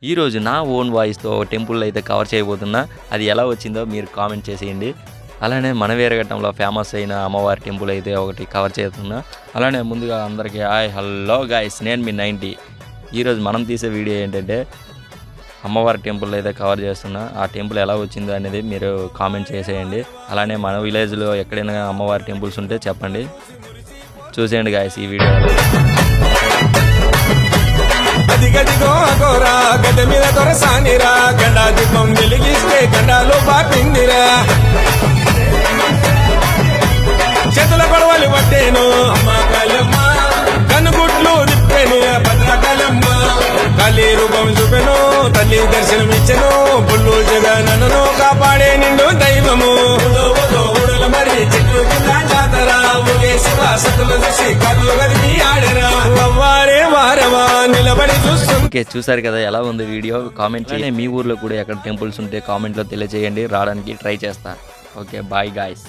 ఈరోజు నా own వాయిస్తో temple అయితే కవర్ చేయబోతున్నా. అది ఎలా వచ్చిందో మీరు కామెంట్ చేసేయండి. అలానే మన వీరఘట్టంలో ఫేమస్ అయిన అమ్మవారి టెంపుల్ అయితే ఒకటి కవర్ చేస్తున్నా. అలానే ముందుగా అందరికీ హాయ్ హలో గాయ్స్, నేను మీ 90. ఈరోజు మనం తీసే వీడియో ఏంటంటే అమ్మవారి టెంపుల్ అయితే కవర్ చేస్తున్నా. ఆ టెంపుల్ ఎలా వచ్చిందో అనేది మీరు కామెంట్ చేసేయండి. అలానే మన విలేజ్లో ఎక్కడైనా అమ్మవారి టెంపుల్స్ ఉంటే చెప్పండి. చూసేయండి గాయ్స్ ఈ వీడియో. అదిగదిగో అగోరా గడ్డ మీద దొరసానిరా, గండా దీపం వెలిగిస్తే గండాలు బాపిందిరా. చేతుల గొడవలు పట్టేను అమ్మ కాళమ్మ, కనుగుట్లు తిప్పేను భద్రకాళమ్మ. కాళీ రూపం చూపెను తల్లి దర్శనం ఇచ్చెను, పుల్లు జగనను కాపాడే నిండు దైవము. ఊడల మరి చెట్టు కింద జాతర శివ సతులు చూసి కళ్ళు గదిమి ఆడరా. అవ్వారే వారవా నిలబడి ఓకే, చూసారు కదా ఎలా ఉంది వీడియో. కామెంట్ చేయండి. మీ ఊర్లో కూడా ఎక్కడ టెంపుల్స్ ఉంటే కామెంట్లో తెలియజేయండి, రావడానికి ట్రై చేస్తా. Okay, bye guys.